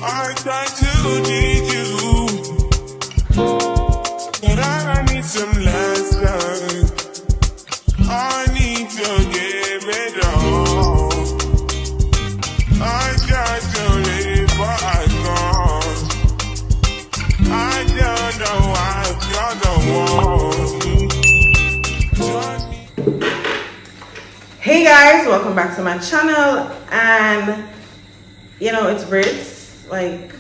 I try to need you, but I need some lessons. I need to give it all. I try to live, but I can't. I don't know why you're the one. Hey guys, welcome back to my channel. And you know, it's Brits. Like,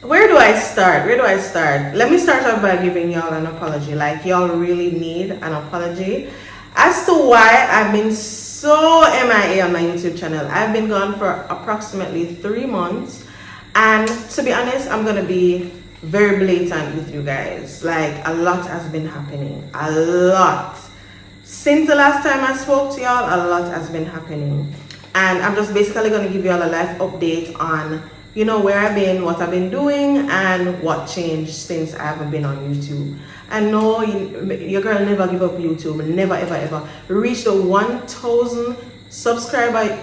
where do I start? Let me start off by giving y'all an apology. Like, y'all really need an apology as to why I've been so MIA on my YouTube channel. I've been gone for approximately 3 months, and to be honest, I'm gonna be very blatant with you guys. Like, a lot has been happening. A lot. Since the last time I spoke to y'all, a lot has been happening. And I'm just basically going to give you all a life update on, you know, where I've been, what I've been doing, and what changed since I haven't been on YouTube. And no, your girl never give up YouTube. Never, ever, ever. Reach the 1,000 subscriber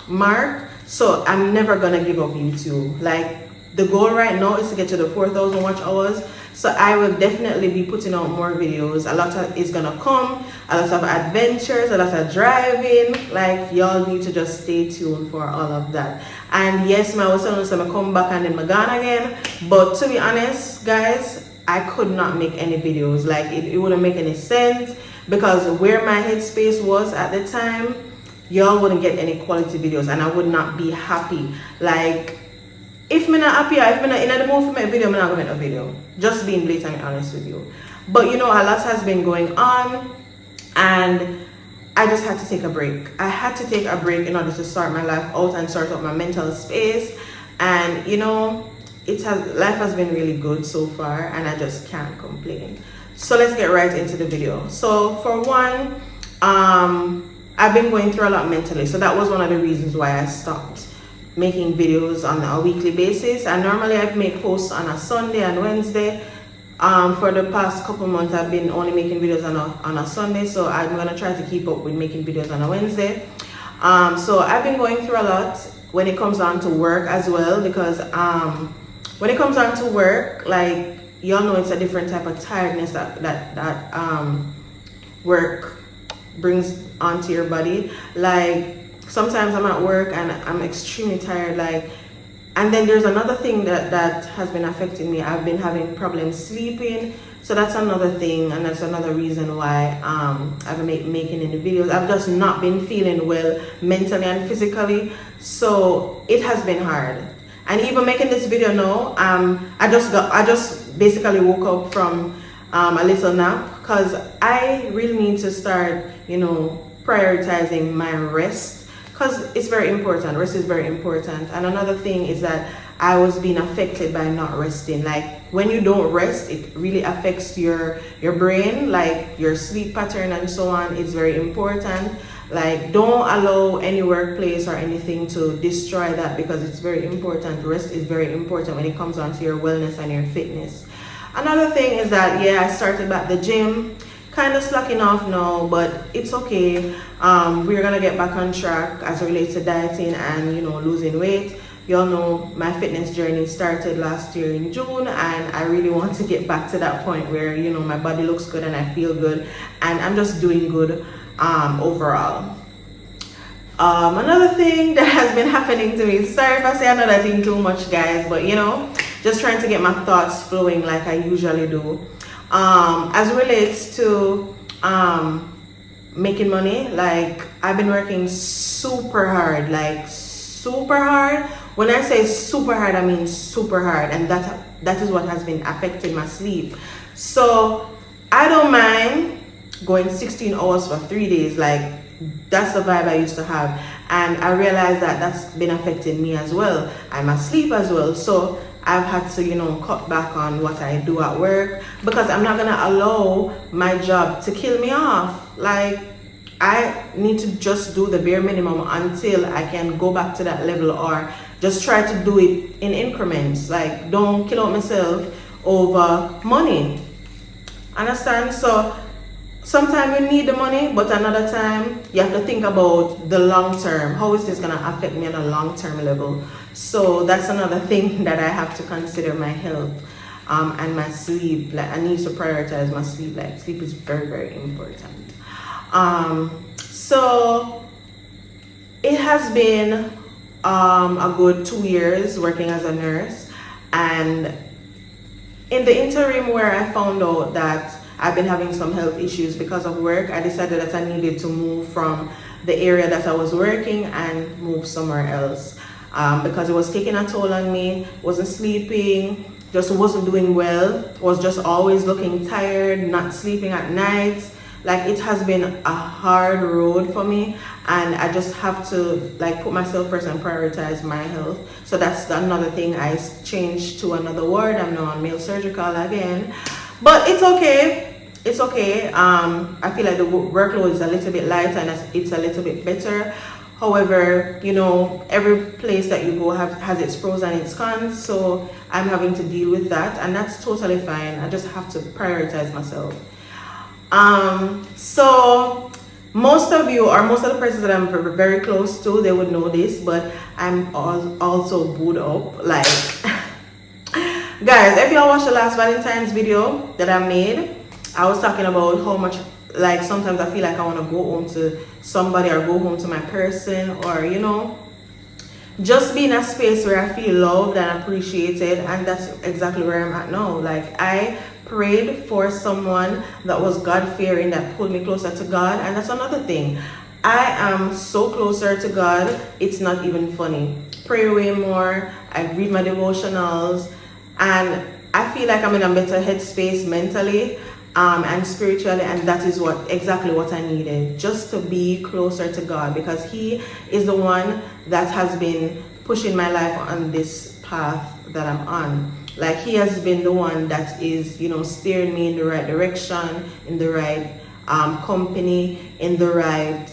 mark. So I'm never going to give up YouTube. Like, the goal right now is to get to the 4,000 watch hours. So I will definitely be putting out more videos. A lot of is gonna come, a lot of adventures, a lot of driving. Like, y'all need to just stay tuned for all of that. And yes, I was telling you, I come back and then I'm gone again. But to be honest, guys, I could not make any videos. Like, it wouldn't make any sense, because where my headspace was at the time, y'all wouldn't get any quality videos, and I would not be happy. Like, if I'm not happy, if I'm not in the mood for my video, I'm not going to make a video. Just being blatantly honest with you. But you know, a lot has been going on, and I just had to take a break. I had to take a break in order to sort my life out and sort out my mental space. And you know, life has been really good so far, and I just can't complain. So let's get right into the video. So for one, I've been going through a lot mentally. So that was one of the reasons why I stopped making videos on a weekly basis. And normally I make posts on a Sunday and Wednesday. For the past couple months I've been only making videos on a Sunday, so I'm gonna try to keep up with making videos on a Wednesday. So I've been going through a lot when it comes down to work as well, because when it comes down to work, like, y'all know it's a different type of tiredness that work brings onto your body. Like, sometimes I'm at work and I'm extremely tired, like, and then there's another thing that has been affecting me. I've been having problems sleeping, so that's another thing, and that's another reason why I've been making any videos. I've just not been feeling well mentally and physically, so it has been hard. And even making this video now, I just basically woke up from a little nap, because I really need to start, you know, prioritizing my rest. Because it's very important. Rest is very important. And another thing is that I was being affected by not resting. Like, when you don't rest, it really affects your brain, like your sleep pattern and so on. It's very important. Like, don't allow any workplace or anything to destroy that, because it's very important. Rest is very important when it comes down to your wellness and your fitness. Another thing is that, yeah, I started back the gym. Kind of slacking off now, but it's okay. We're gonna get back on track as it relates to dieting and, you know, losing weight. Y'all know my fitness journey started last year in June, and I really want to get back to that point where, you know, my body looks good and I feel good, and I'm just doing good overall. Another thing that has been happening to me, sorry if I say another thing too much, guys, but you know, just trying to get my thoughts flowing like I usually do. As it relates to making money, like, I've been working super hard, like super hard. When I say super hard, I mean super hard, and that is what has been affecting my sleep. So I don't mind going 16 hours for 3 days. Like, that's the vibe I used to have, and I realized that that's been affecting me as well, and my sleep as well. So I've had to, you know, cut back on what I do at work, because I'm not gonna allow my job to kill me off. Like, I need to just do the bare minimum until I can go back to that level, or just try to do it in increments. Like, don't kill out myself over money. Understand? So sometimes you need the money, but another time you have to think about the long term. How is this gonna affect me on a long term level? So that's another thing that I have to consider, my health and my sleep. Like I need to prioritize my sleep. Like sleep is very, very important. So it has been a good 2 years working as a nurse, and in the interim where I found out that I've been having some health issues because of work, I decided that I needed to move from the area that I was working and move somewhere else because it was taking a toll on me. Wasn't sleeping, just wasn't doing well, was just always looking tired, not sleeping at night. Like it has been a hard road for me, and I just have to like put myself first and prioritize my health. So that's another thing. I changed to another ward. I'm now on male surgical again, but it's okay. It's okay. I feel like the workload is a little bit lighter and it's a little bit better. However, you know, every place that you go has its pros and its cons. So I'm having to deal with that, and that's totally fine. I just have to prioritize myself. So most of you, or most of the persons that I'm very close to, they would know this, but I'm also booed up. Like, guys, if y'all watched the last Valentine's video that I made, I was talking about how much, like, sometimes I feel like I want to go home to somebody or go home to my person, or, you know, just be in a space where I feel loved and appreciated. And that's exactly where I'm at now. Like, I prayed for someone that was God-fearing, that pulled me closer to God. And that's another thing. I am so closer to God, it's not even funny. Pray way more. I read my devotionals, and I feel like I'm in a better headspace mentally and spiritually, and that is exactly what I needed, just to be closer to God, because He is the one that has been pushing my life on this path that I'm on. Like, He has been the one that is, you know, steering me in the right direction, in the right company, in the right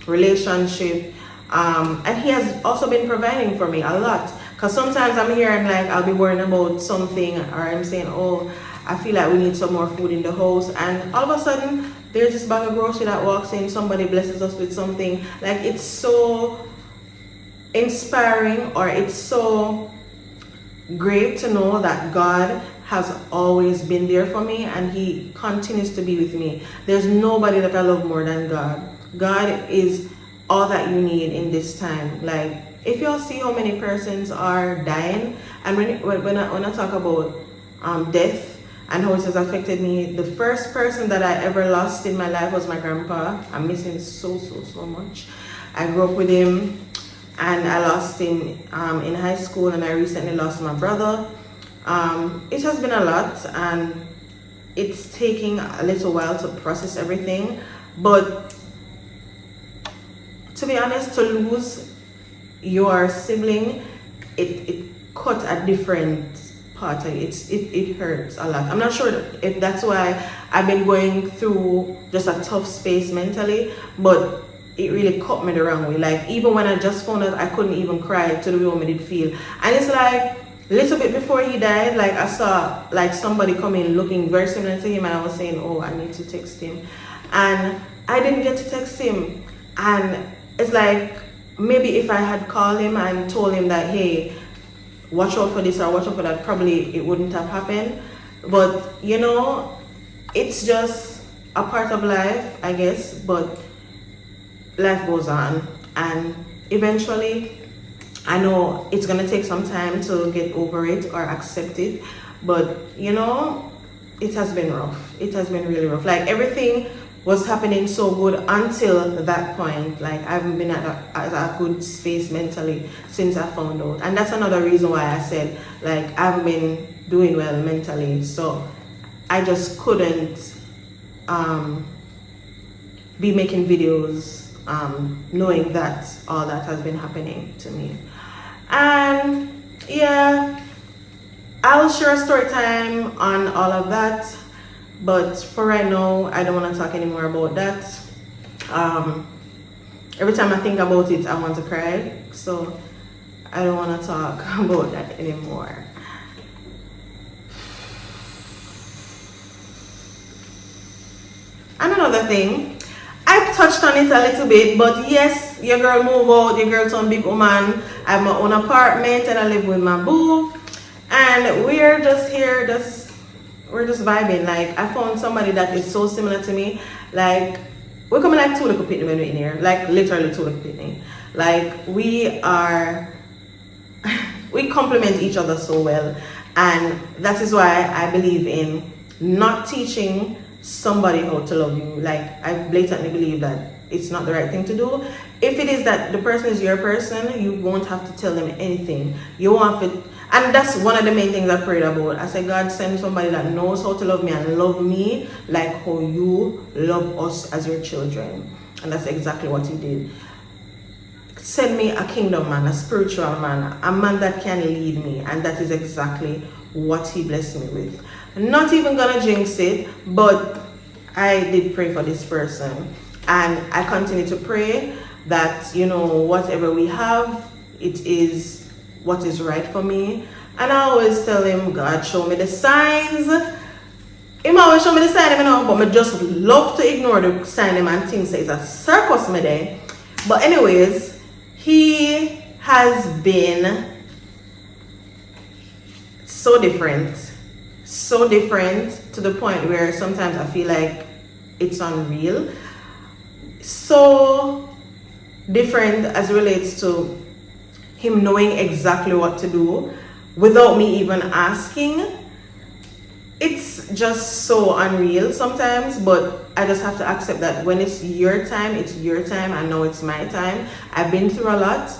relationship, and He has also been providing for me a lot. Because sometimes I'm here and like I'll be worrying about something, or I'm saying, oh, I feel like we need some more food in the house, and all of a sudden there's this bag of grocery that walks in, somebody blesses us with something. Like, it's so inspiring, or it's so great to know that God has always been there for me, and He continues to be with me. There's nobody that I love more than God. God is all that you need in this time. Like, if y'all see how many persons are dying, and when I talk about death and how it has affected me, the first person that I ever lost in my life was my grandpa. I miss him so much. I grew up with him, and I lost him in high school, and I recently lost my brother. It has been a lot, and it's taking a little while to process everything. But to be honest, to lose your sibling, it cut a different part. It hurts a lot. I'm not sure if that's why I've been going through just a tough space mentally, but it really cut me the wrong way. Like, even when I just found out, I couldn't even cry to the way I did feel. And it's like, a little bit before he died, like, I saw like somebody come in looking very similar to him, and I was saying, oh, I need to text him, and I didn't get to text him. And it's like, maybe if I had called him and told him that, hey, watch out for this or watch out for that, probably it wouldn't have happened. But, you know, it's just a part of life, I guess. But life goes on, and eventually, I know it's gonna take some time to get over it or accept it. But, you know, it has been rough. It has been really rough. Like, everything was happening so good until that point. Like, I haven't been at a good space mentally since I found out. And that's another reason why I said, like, I haven't been doing well mentally. So I just couldn't be making videos knowing that all that has been happening to me. And yeah, I'll share a story time on all of that. But for right now, I don't want to talk anymore about that. Every time I think about it, I want to cry. So I don't want to talk about that anymore. And another thing, I touched on it a little bit, but yes, your girl move out, your girl turn big woman. I have my own apartment and I live with my boo. And we're just here, we're just vibing. Like, I found somebody that is so similar to me. Like, we're coming like two little pitney when we're in here. Like, literally two little pitney. Like, we complement each other so well. And that is why I believe in not teaching somebody how to love you. Like, I blatantly believe that it's not the right thing to do. If it is that the person is your person, you won't have to tell them anything. You won't have to, and that's one of the main things I prayed about. I said, God, send somebody that knows how to love me and love me like how you love us as your children. And that's exactly what he did. Send me a kingdom man, a spiritual man, a man that can lead me. And that is exactly what he blessed me with. Not even gonna jinx it, but I did pray for this person. And I continue to pray that, you know, whatever we have, it is what is right for me. And I always tell him, God, show me the signs. He always show me the sign, you know, but I just love to ignore the sign and things that it's a circus me there. But anyways, he has been so different to the point where sometimes I feel like it's unreal. So different as it relates to him knowing exactly what to do without me even asking. It's just so unreal sometimes, but I just have to accept that when it's your time, it's your time, and now it's my time. I've been through a lot.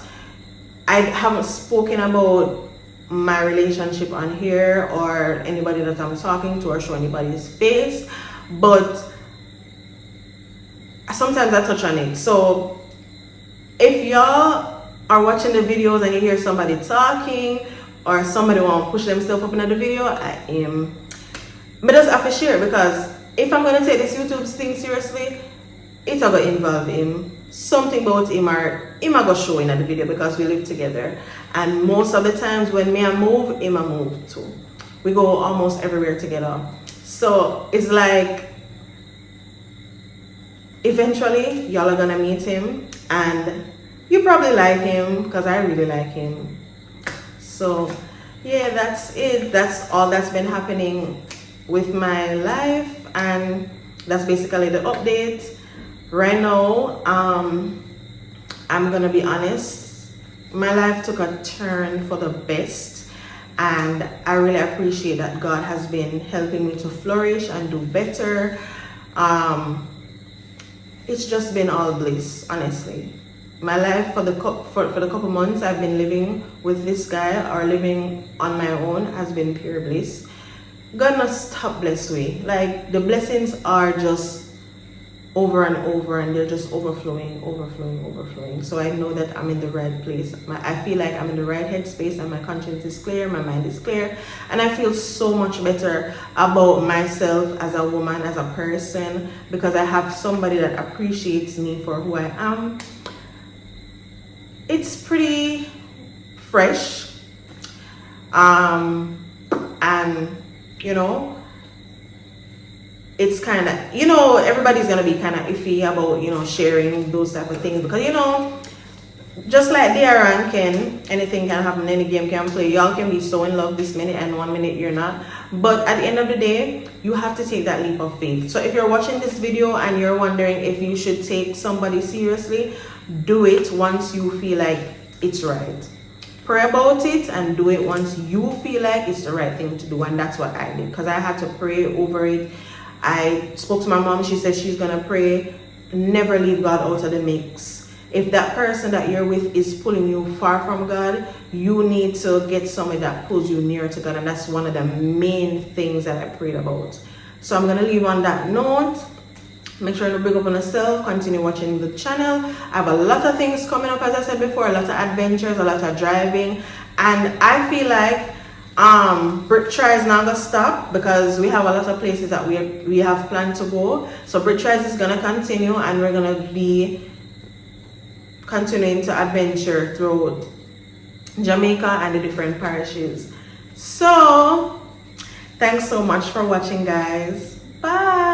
I haven't spoken about my relationship on here or anybody that I'm talking to or show anybody's face, but sometimes I touch on it. So if y'all are watching the videos and you hear somebody talking or somebody want to push themselves up in the video, I just have to share, because if I'm going to take this YouTube thing seriously, it's going to involve him. Something about him or him I go show in the video, because we live together. And most of the times when me I move, him I move too. We go almost everywhere together. So it's like eventually y'all are gonna meet him and you probably like him, because I really like him. So yeah, that's it. That's all that's been happening with my life, and that's basically the update. Right now, I'm gonna be honest, my life took a turn for the best, and I really appreciate that God has been helping me to flourish and do better. It's just been all bliss, honestly. My life for the couple months I've been living with this guy or living on my own has been pure bliss. God not stop bless me. Like, the blessings are just over and over, and they're just overflowing. So I know that I'm in the right place. I feel like I'm in the right headspace, and my conscience is clear, my mind is clear, and I feel so much better about myself as a woman, as a person, because I have somebody that appreciates me for who I am. It's pretty fresh, and you know, it's kind of, you know, everybody's gonna be kind of iffy about, you know, sharing those type of things, because, you know, just like Dara and Ken, anything can happen, any game can play. Y'all can be so in love this minute and 1 minute you're not, but at the end of the day, you have to take that leap of faith. So if you're watching this video and you're wondering if you should take somebody seriously, do it once you feel like it's right. Pray about it and do it once you feel like it's the right thing to do. And that's what I did, because I had to pray over it. I spoke to my mom. She said she's gonna pray. Never leave God out of the mix. If that person that you're with is pulling you far from God, you need to get somebody that pulls you nearer to God. And that's one of the main things that I prayed about. So I'm gonna leave on that note. Make sure to bring up on yourself. Continue watching the channel. I have a lot of things coming up, as I said before, a lot of adventures, a lot of driving, and I feel like Brit Tries not gonna stop, because we have a lot of places that we have planned to go. So Brit Tries is gonna continue, and we're gonna be continuing to adventure through Jamaica and the different parishes. So thanks so much for watching, guys. Bye.